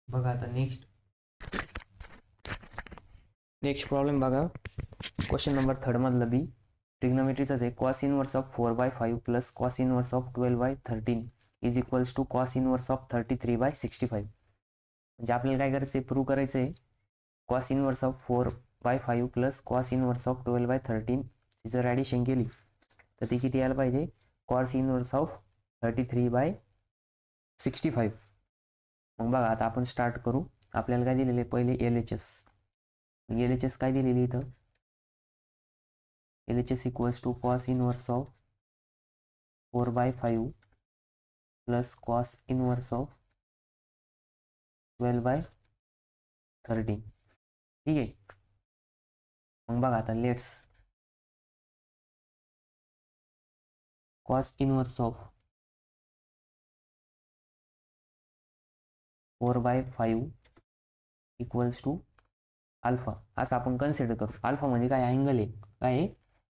बघा आता next problem बघा. क्वेश्चन नंबर 3 मधलं बी ट्रिग्नोमेट्रीचाच आहे. Cos inverse of 4/5 plus cos inverse of 12/13 is equals to cos inverse of 33/65. म्हणजे आपल्याला काय करायचं आहे, प्रूव्ह करायचं आहे cos inverse of 4/5 plus cos inverse of 12/13 जर ॲडिशन केली तर ती किती यायला पाहिजे, कॉस इनवर्स ऑफ 33/65. मग बघा आता आपण स्टार्ट करू. आपल्याला काय दिलेले पहिले LHS काय दिलेली इथं, LHS equals to cos inverse of 4/5 plus cos inverse of 12/13. ठीक आहे. मग बघा आता let's cos inverse of 4/5 equals to alpha असं आपण कन्सिडर करू. अल्फा म्हणजे काय, अँगल आहे. काय आहे,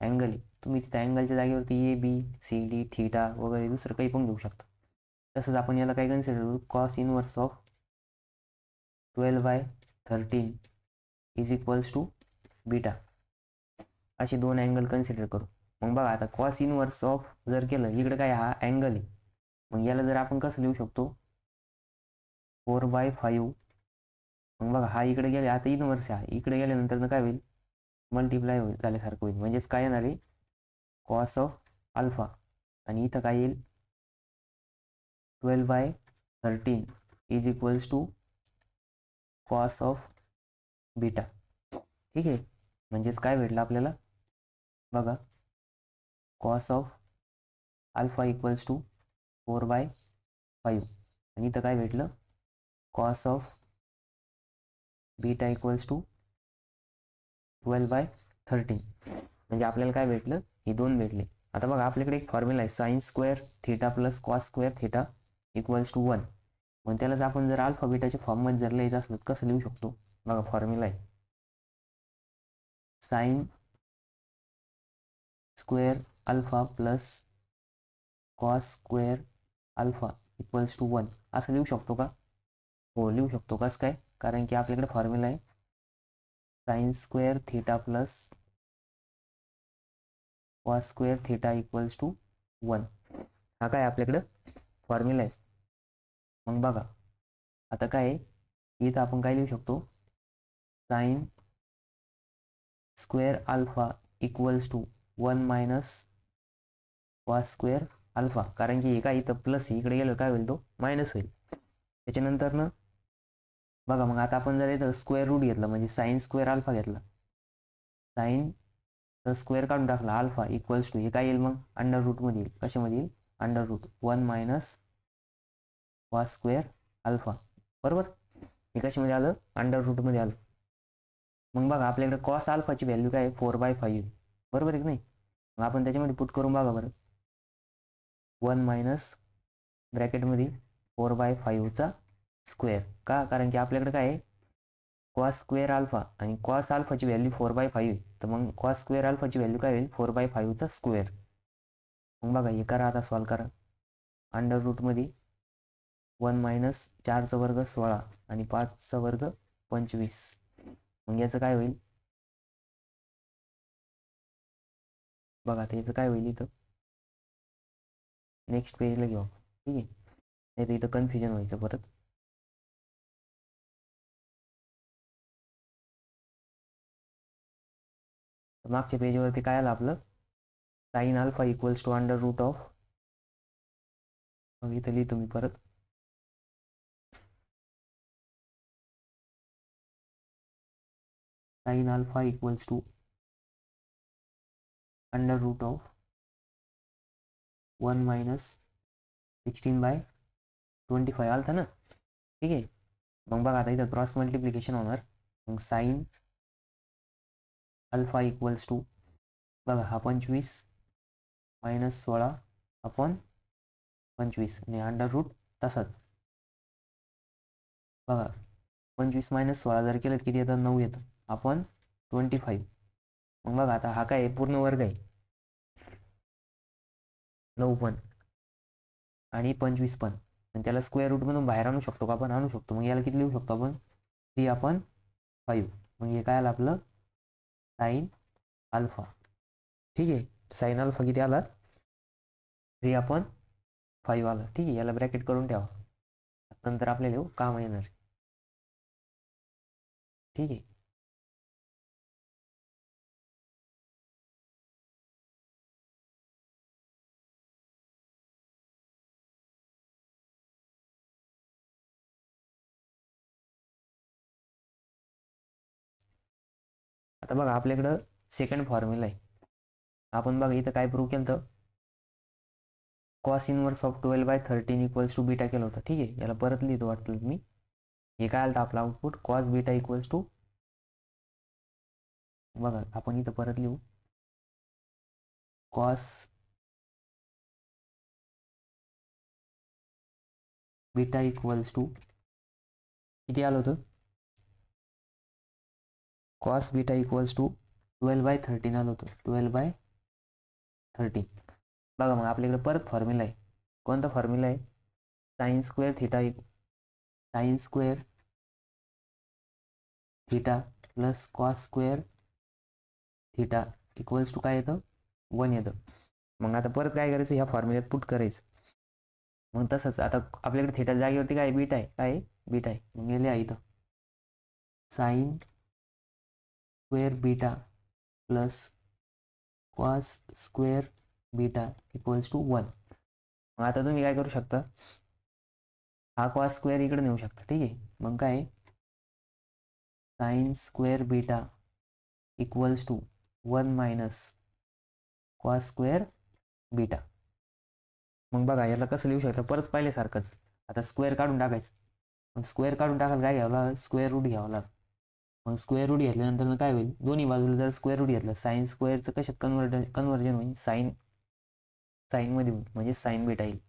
अँगल आहे. तुम्ही तिथे अँगलच्या जागेवरती ABCD थीटा वगैरे दुसरं काही पण घेऊ शकता. तसंच आपण याला काय कन्सिडर करू, cos inverse of 12/13 is equals to beta. असे दोन अँगल कन्सिडर करू. मग बघा आता कॉस इनवर्स ऑफ जर केलं, इकडे काय हा अँगल आहे, मग याला जर आपण कसं लिहू शकतो, 4/5. मग बघा हा इकडे गेले, आता इनवर्स आहे, इकडे गेल्यानंतर काय होईल, मल्टिप्लाय होईल, झाल्यासारखं होईल. म्हणजेच काय येणार आहे, कॉस ऑफ अल्फा आणि इथं काय येईल 12/13 is equals to cos of beta. ठीक आहे. म्हणजेच काय भेटलं आपल्याला, बघा cos of alpha equals to 4/5 आणि इथं काय भेटलं, cos of beta equals to 12/13. म्हणजे आपल्याला काय भेटलं, हे दोन भेटले. आता बघा आपल्याकडे एक फॉर्म्युला आहे, sine square theta plus cos square theta equals to 1. मग त्यालाच आपण जर अल्फा बीटाच्या फॉर्ममध्ये जर लिहायचं असलं कसं लिहू शकतो, बघा फॉर्म्युला आहे sine square alpha plus cos square alpha equals to 1 असं लिहू शकतो का, हो लिहू शकतो. कसं काय, कारण की आपल्याकडे फॉर्म्युला आहे sine square theta plus cos square theta equals to 1. हा काय आपल्याकडं फॉर्म्युला आहे. मग बघा आता काय आहे, इथं आपण काय लिहू शकतो, sine square alpha equals to 1 minus cos square alpha. कारण की हे काय इथं प्लस इकडे गेलं काय होईल, तो मायनस होईल. त्याच्यानंतर ना बघा मग आता आपण जर इथं स्क्वेअर रूट घेतला, म्हणजे साइन स्क्वेअर अल्फा घेतला, साइन स्क्वेअर काढून टाकला अल्फा इक्वल्स टू हे काय येईल, मग अंडर रूटमध्ये येईल. कशामध्ये येईल, under root 1 minus cos square alpha. बरोबर, हे कशामध्ये आलं, अंडर रूटमध्ये आलं. मग बघा आपल्याकडे कॉस अल्फाची व्हॅल्यू काय आहे, 4/5. बरोबर आहे की नाही. मग आपण त्याच्यामध्ये पुट करून बघा बरं, 1 मायनस ब्रॅकेटमध्ये 4/5चा स्क्वेअर. का, कारण की आपल्याकडे काय आहे, कॉस स्क्वेअर अल्फा आणि कॉस अल्फाची व्हॅल्यू 4/5. तर मग कॉस स्क्वेअर अल्फाची व्हॅल्यू काय होईल, 4/5चा स्क्वेअर. मग बघा हे करा, आता सॉल्व करा. अंडर रूटमध्ये 1 मायनस 4चा वर्ग 16 आणि 5चा वर्ग 25. मग याचं काय होईल, बघा आता याचं काय होईल, इथं नेक्स्ट पेजला घेऊ. ठीक आहे, नाही तर इथं कन्फ्युजन व्हायचं परत. मागच्या पेजवरती काय आलं आपलं, sine alpha equals to under root of, मग इथं लिहितो मी परत, sine alpha equals to under root of 1 minus 16/25 आलं था ना. ठीक आहे. मग बघा आता इथं क्रॉस मल्टिप्लिकेशन होणार. मग साइन अल्फा इक्वल्स टू, बघा हा 25 मायनस 16 अपॉन 25 आणि अंडर रूट तसाच. बघा 25 मायनस 16 जर केलं किती येतं, 9 येतं अपॉन 25. मग बघा आता हा काय पूर्ण वर्ग आहे, 9 पण आणि 25 पण. आणि त्याला स्क्वेअर रूटमधून बाहेर आणू शकतो का आपण? आणू शकतो. मग याला किती लिहू शकतो आपण? 3/5. मग हे काय आलं आपलं? Sine alpha. ठीक आहे. साईन अल्फा किती आला? 3/5 आला. ठीक आहे. याला ब्रॅकेट करून ठेवा, नंतर आपल्याला काम येणार. ठीक आहे. आता बघा आपल्याकडं सेकंड फॉर्म्युला आहे. आपण बघा इथं काय प्रूव्ह केलं तर cos inverse of 12/13 equals to beta केलं होतं. ठीक आहे. याला परत लिहितो वाटलं मी. हे काय आलं आपलं output? Cos beta equals to, बघा आपण इथं परत लिहू, कॉस बीटा इक्वल्स टू किती आलं होतं? कॉस बीटा इक्वल्स टू 12/13 आलं होतं. 12/13. बघा मग आपल्याकडे परत फॉर्म्युला आहे. कोणता फॉर्म्युला आहे? Sine square theta plus cos square theta equals to काय येतं? 1 येतं. मग आता परत काय करायचं? ह्या फॉर्म्युल्यात पुट करायचं. मग तसंच आता आपल्याकडे थिटा जागेवरती काय बीटा आहे? काय बीटा आहे. मग लिहा इथं sine square beta plus cos square beta equals to 1. मग आता तुम्ही काय करू शकता? हा कॉस स्क्वेअर इकडे नेऊ शकता. ठीक आहे. मग काय? Sine square beta equals to 1 minus cos square beta. मग बघा याला कसं लिहू शकता? परत पाहिल्यासारखंच. आता स्क्वेअर काढून टाकायचं. मग स्क्वेअर काढून टाकायला काय घ्यावं लागेल? स्क्वेअर रूट घ्यावं लागेल. मग स्क्वेअर रूट घेतल्यानंतर काय होईल? दोन्ही बाजूला जर स्क्वेअर रूट घेतलं, साइन स्क्वेअरचं कशात कन्वर्जन होईल? साईनमध्ये होईल, म्हणजे साइन बीटा येईल.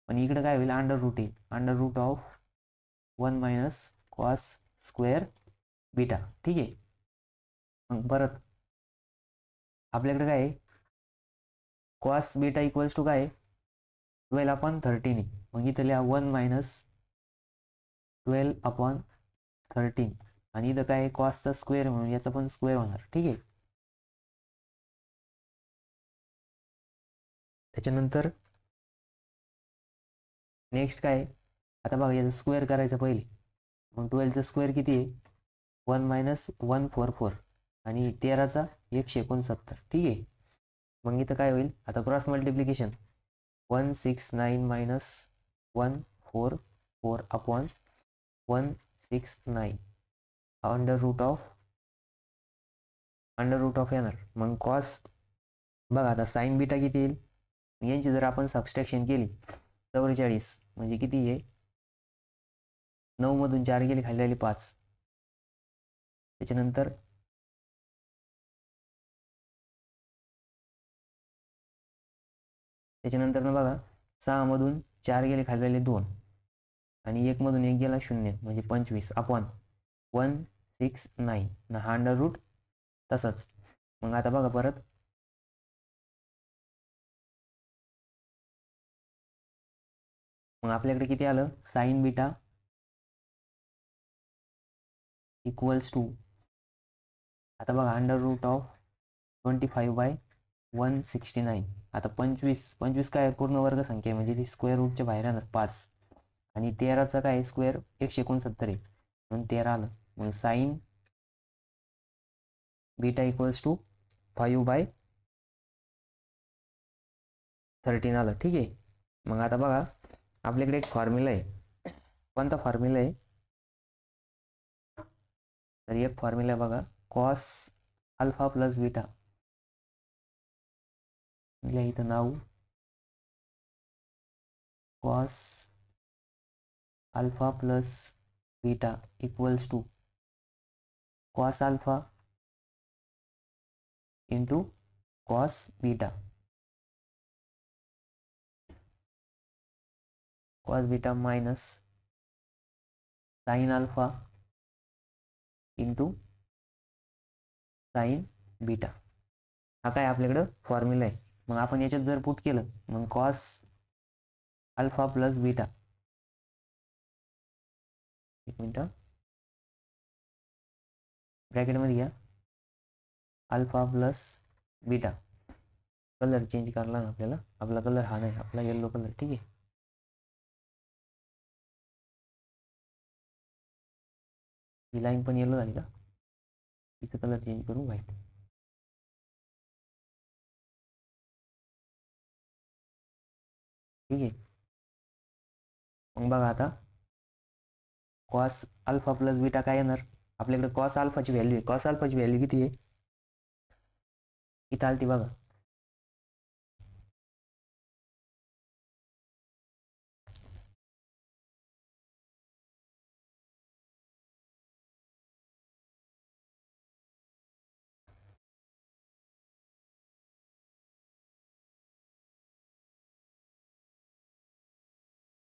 पण इकडे काय होईल? अंडर रूट येईल. Under root of 1 minus cos square beta. ठीक आहे. मग परत आपल्याकडे काय आहे? कॉस बीटा इक्वल्स टू काय? 12/13. मग इथं लिहा 1 मायनस 12/13. आणि इथं काय? कॉसचा स्क्वेअर म्हणून याचा पण स्क्वेअर होणार. ठीक आहे. त्याच्यानंतर नेक्स्ट काय? आता बघा याचं स्क्वेअर करायचं पहिले. मग 12चा स्क्वेअर किती आहे? 1 मायनस 144 आणि 13चा 169. ठीक आहे. मग इथं काय होईल? आता cross multiplication 169 minus 144 upon 169 under root of येणार. मग कॉस बघा आता साइन बीटा किती येईल? यांची जर आपण सबस्ट्रॅक्शन केली 44 म्हणजे किती आहे? 9 मधून 4 गेले, खाली आली 5. त्याच्यानंतर ना बघा 6 मधून 4 गेले, खाली आले 2 आणि 1 मधून 1 गेला 0 म्हणजे 25 अपॉन 169 ना हा अंडर रूट तसंच. मग आता बघा परत मग आपल्याकडे किती आलं? साइन बीटा इक्वल्स टू, आता बघा अंडर रूट ऑफ 25/169. आता 25 काय? पूर्ण वर्ग संख्या म्हणजे ती स्क्वेअर रूटच्या बाहेर येणार 5. आणि 13चा काय? स्क्वेअर 169 आहे म्हणून 13 आलं. मग साइन बीटा इक्वल्स टू 5/13 आलं. ठीक आहे. मग आता बघा आपल्याकडे एक फॉर्म्युला आहे. कोणता फॉर्म्युला आहे? तर एक फॉर्म्युला बघा, कॉस अल्फा प्लस बीटा. इथं नाव cos alpha plus beta equals to cos alpha into cos beta. Cos beta minus sine alpha into sine beta. हा काय आपल्याकडं फॉर्म्युला आहे. मग आपण याच्यात जर पुट केलं मग कॉस अल्फा प्लस बीटा एक मिनटं, ब्रॅकेटमध्ये घ्या alpha plus beta. Colour change करला ना आपल्याला, आपला कलर हा नाही, आपला येलो कलर. ठीक आहे, ही लाईन पण येलो झाली का, तिचं कलर चेंज करू व्हाईट. ठीक आहे, मग बघा आता कॉस अल्फा प्लस बीटा काय येणार आपल्याकडे. कॉस अल्फाची व्हॅल्यू आहे, कॉस अल्फाची व्हॅल्यू किती आहे इथं आलती बघा.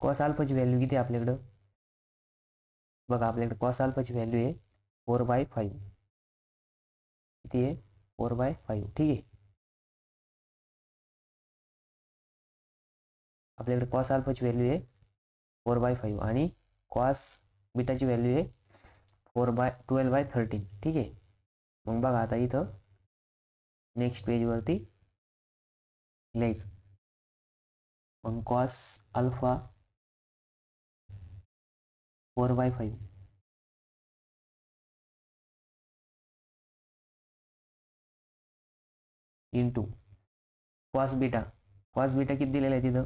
कॉस अल्फाची व्हॅल्यू किती आहे आपल्याकडं बघा, आपल्याकडे कॉस अल्फाची व्हॅल्यू आहे 4/5. किती आहे 4/5. ठीक आहे, आपल्याकडे कॉस अल्फाची व्हॅल्यू आहे 4/5 आणि कॉस बीटाची व्हॅल्यू आहे 12/13. ठीक आहे, मग बघा आता इथं नेक्स्ट पेजवरती लिहायचं. मग cos alpha 4/5 into cos beta. Cos beta किती दिलेला आहे तिथं,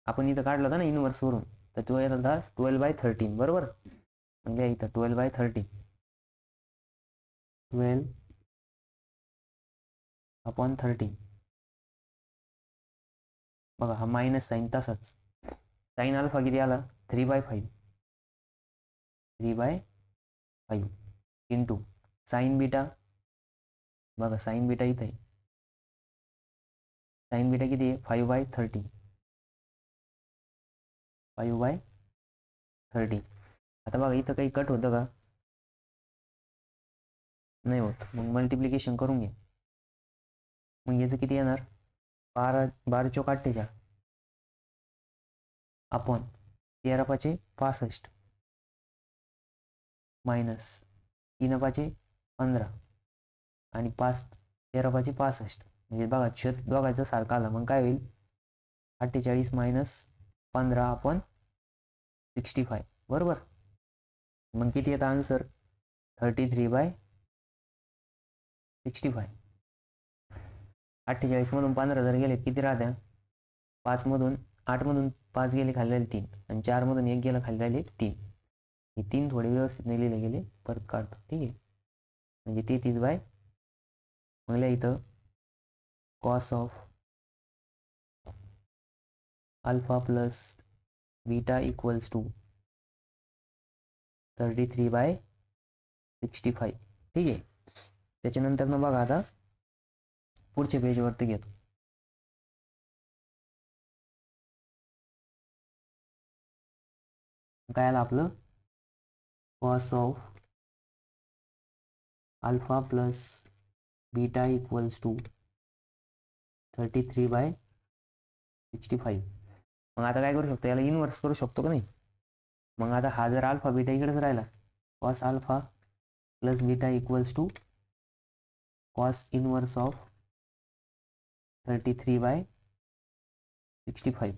आपण इथं काढलं होतं ना इनवर्सवरून, तर तो येत होता 12/13 बरोबर. म्हणजे इथं 12/13, 12/13. बघा हा मायनस साईन तसाच. साईन अल्फा किती आला 3/5, 3/5 इंटू साईन बीटा. बघा साईन बीटा इथं आहे, साईन बीटा किती आहे 5/13, 5/13. आता बघा इथं काही कट होतं का, नाही होत. मग मल्टिप्लिकेशन करून घ्या. मग याचं किती येणार 12 चौक 48 आपण 13 × 5 = 65 मायनस 3 × 15 आणि 5 13 × 65. म्हणजे बघा छेद दोघांचा सारखा आला, मग काय होईल 48 - 15/65 बरोबर. मग किती येतं आन्सर 33/65. 48 मधून 15 जर गेले किती राहत्या, 5 मधून 8 मधून 5 गेले खाली राहिले 3 आणि 4 मधून 1 गेला खाली राहिले 3. हे 3 थोडे व्यवस्थित नाही लिहिले गेले, परत काढतो. ठीक आहे, म्हणजे 33/, मग इथं cos of alpha plus beta equals to 33/65. ठीक आहे, त्याच्यानंतर ना बघा आता पुढच्या पेजवरती घेतो. काय आलं आपलं cos of alpha plus beta equals to 33/65. मग आता काय करू शकतो, याला इनवर्स करू शकतो का नाही. मग आता हा जर अल्फा बीटा इकडेच राहिला, cos alpha plus beta equals to cos inverse of 33/65.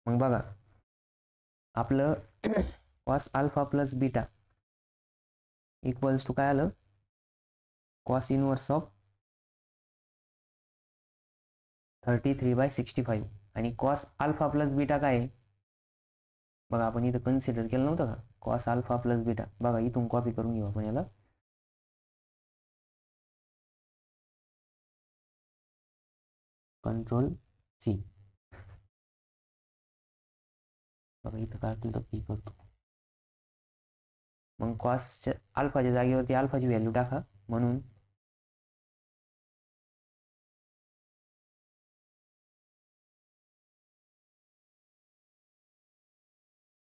मग बघा आपलं cos alpha plus beta equals to काय आलं कॉस इनवर्स ऑफ 33/65. आणि कॉस अल्फा प्लस बीटा काय आहे बघा, आपण इथं कन्सिडर केलं नव्हतं का कॉस अल्फा प्लस बीटा. बघा इथून कॉपी करून घेऊ आपण याला. Ctrl+C. बघा इथं काय तर पी करतो. मग कॉसच्या अल्फाच्या जागेवरती अल्फाची व्हॅल्यू टाका, म्हणून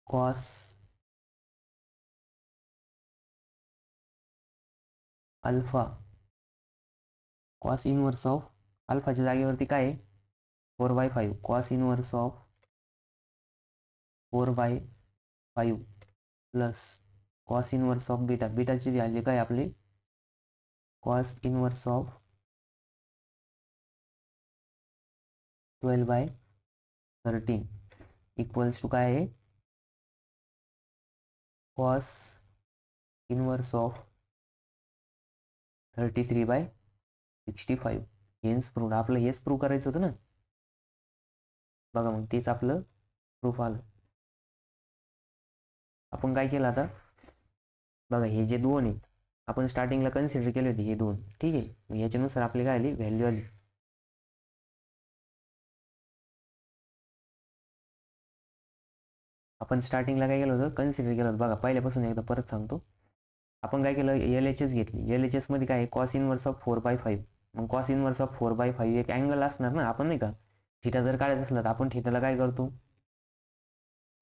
cos alpha cos inverse of अल्फाच्या जागेवरती काय आहे 4/5, cos inverse of 4/5 plus cos inverse of beta, बीटाची व्हॅल्यू काय आपली cos inverse of 12/13 equals to काय आहे कॉस इनवर्स ऑफ 33/65. हेच प्रूफ, आपलं हेच प्रूफ करायचं होतं ना. बघा मग तेच आपलं प्रूफ आलं. आपण काय केलं आता बघा, हे जे दोन आहेत आपण स्टार्टिंगला कन्सिडर केले होते हे दोन, ठीक आहे. मग याच्यानुसार आपली काय आली व्हॅल्यू आली. आपण स्टार्टिंगला काय केलं होतं कन्सिडर केलं होतं. बघा पहिल्यापासून एकदा परत सांगतो. आपण काय केलं LHS घेतली. LHS मध्ये काय कॉस इनवर्स ऑफ 4/5. मग कॉस इनवर्स ऑफ 4/5 एक अँगल असणार ना. आपण नाही का थिटा जर काढायचं असलं तर आपण थिटाला काय करतो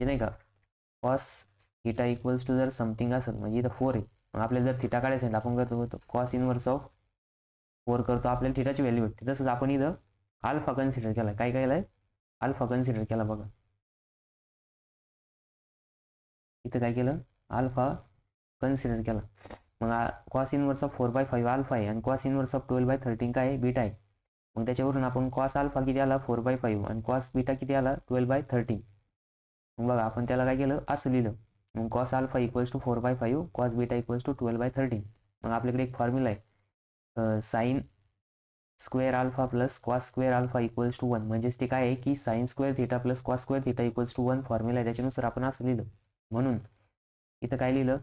हे नाही का कॉस थिटा इक्वल्स टू जर समथिंग असेल म्हणजे इथं 4 आहे. मग आपल्याला जर थिटा काढायचं आहे आपण करतो कॉस इनवर्स ऑफ 4 करतो, आपल्याला थिटाची व्हॅल्यू भेटते. तसंच आपण इथं अल्फा कन्सिडर केला. काय केलंय अल्फा कन्सिडर केला. बघा इथं काय केलं अल्फा कन्सिडर केला. मग कॉस इनवर्स ऑफ 4/5 अल्फा आहे आणि कॉस इनवर्स ऑफ 12/13 काय आहे बीटा आहे. मग त्याच्यावरून आपण कॉस अल्फा किती आला 4/5 आणि कॉस बीटा किती आला 12/13. मग बघा आपण त्याला काय केलं असं लिहिलं. मग cos alpha equals to 4/5 cos beta equals to 12/13. मग आपल्याकडे एक फॉर्म्युला आहे sine square alpha plus cos square alpha equals to 1. म्हणजेच ते काय आहे की sine square theta plus cos square theta equals to 1 formula आहे. त्याच्यानुसार आपण असं लिहिलं. म्हणून इथं काय लिहिलं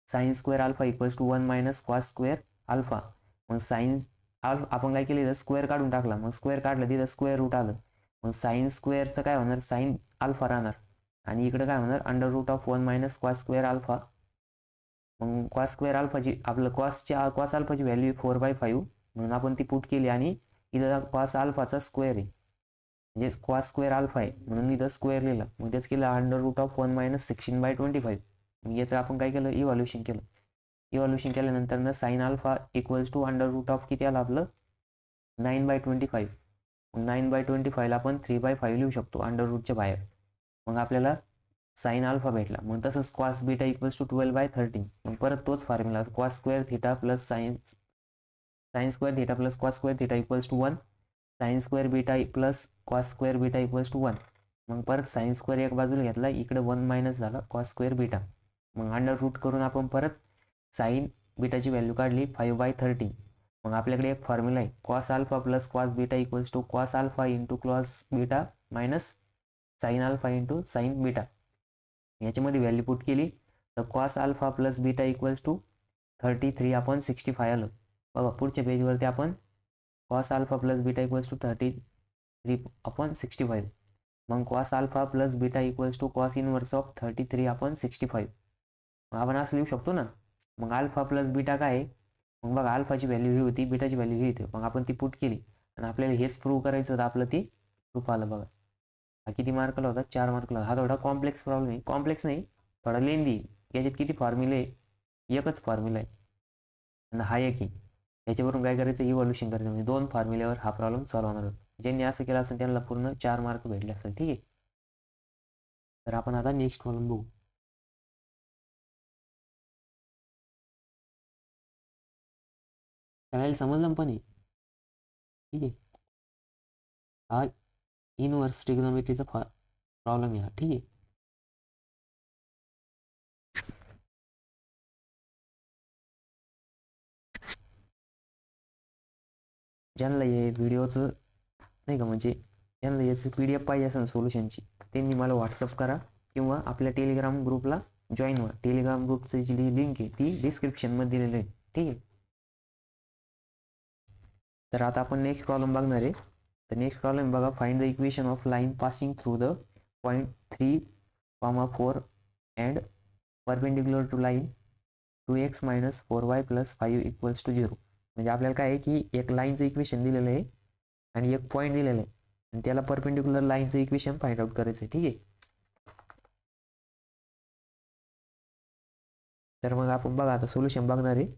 sine square alpha equals to 1 minus cos square alpha. मग साइन आपण काय केलं स्क्वेअर काढून टाकला. मग स्क्वेअर काढलं तिथं स्क्वेअर रूट आलं. मग साइन स्क्वेअरचं काय होणार साइन अल्फा राहणार आणि इकडे काय होणार under root of 1 minus cos square alpha. मग कॉस स्क्वेअर अल्फाची आपलं कॉस अल्फाची व्हॅल्यू 4/5 म्हणून आपण ती पुट केली आणि इथं कॉस अल्फाचा स्क्वेअर आहे म्हणजे कॉस स्क्वेअर अल्फा आहे म्हणून इथं स्क्वेअर लिहिलं. मग तेच केलं अंडर रूट ऑफ 1 मायनस 16/25. मग याचं आपण काय केलं इव्हॅल्युएशन केलं. इव्हॅल्युएशन केल्यानंतर sine alpha equals to under root of किती आलं आपलं 9/25. मग 9/25 आपण 3/5 लिहू शकतो अंडर रूटच्या बाहेर. मग आपल्याला साइन अल्फा भेटला. मग तसंच कॉस बीटा इक्वल्स टू 12/13. मग परत तोच formula cos square theta plus sine square theta plus cos square theta equals to 1 sine square beta plus cos square beta equals to 1. मग परत साइन स्क्वेअर एक बाजूला घेतला इकडे 1 मायनस झाला कॉस स्क्वेअर बीटा. मग अंडर रूट करून आपण परत साइन बीटाची व्हॅल्यू काढली 5/13. मग आपल्याकडे एक फॉर्म्युला आहे cos alpha plus cos beta equals to cos alpha into cos beta minus sine alpha into sine beta. याच्यामध्ये व्हॅल्यू पुट केली तर cos alpha plus beta equals to 33/65 आलं. बघा पुढच्या पेजवरती आपण cos alpha plus beta equals to 33/65. मग cos alpha plus beta equals to cos inverse of 33/65. मग आपण असं लिहू शकतो ना. मग अल्फा प्लस बीटा काय आहे मग बघा अल्फाची व्हॅल्यू ही होती बीटाची व्हॅल्यू ही होती. मग आपण ती पुट केली आणि आपल्याला हेच प्रूव्ह करायचं होतं. आपलं ती प्रूफ आलं. बघा हा किती मार्कला होता 4 मार्कला. हा थोडा कॉम्प्लेक्स प्रॉब्लेम आहे. कॉम्प्लेक्स नाही थोडा लेंदी. याच्यात किती फॉर्म्युले आहे एकच फॉर्म्युला आहे आणि हा एक आहे. याच्यावरून काय करायचं इव्हॅल्युएशन करायचं म्हणजे 2 फॉर्म्युल्यावर हा प्रॉब्लेम सॉल्व्ह होणार होता. ज्यांनी असं केलं असेल त्यांना पूर्ण 4 मार्क भेटले असेल. ठीक आहे. तर आपण आता नेक्स्ट प्रॉब्लेम बघू. त्याला समजलं पण आहे. ठीक आहे. हा इनवर्स ट्रिग्नोमेट्रीचा प्रॉब्लेम आहे. ठीक आहे. ज्यांना हे व्हिडिओचं नाही का म्हणजे ज्यांना याचं PDF पाहिजे असेल सोल्युशनची त्यांनी मला व्हॉट्सअप करा किंवा आपल्या टेलिग्राम ग्रुपला जॉईन व्हा. टेलिग्राम ग्रुपची जी लिंक आहे ती डिस्क्रिप्शनमध्ये दिलेली आहे. ठीक आहे. तर आता आपण नेक्स्ट प्रॉब्लेम बघणार आहे. तर नेक्स्ट प्रॉब्लेम बघा find the equation of line passing through the point 3,4 and perpendicular to line 2x - 4y + 5 = 0. म्हणजे आपल्याला काय आहे की एक लाईनचं इक्वेशन दिलेलं आहे आणि एक पॉईंट दिलेलं आहे आणि त्याला परपेंडिक्युलर लाईनचं इक्वेशन फाइंड आउट करायचं आहे. ठीक आहे. तर मग आपण बघा आता सोल्युशन बघणार आहे.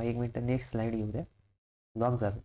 एक मिनिट नेक्स्ट स्लाइड घेऊ द्या. लॉग झालं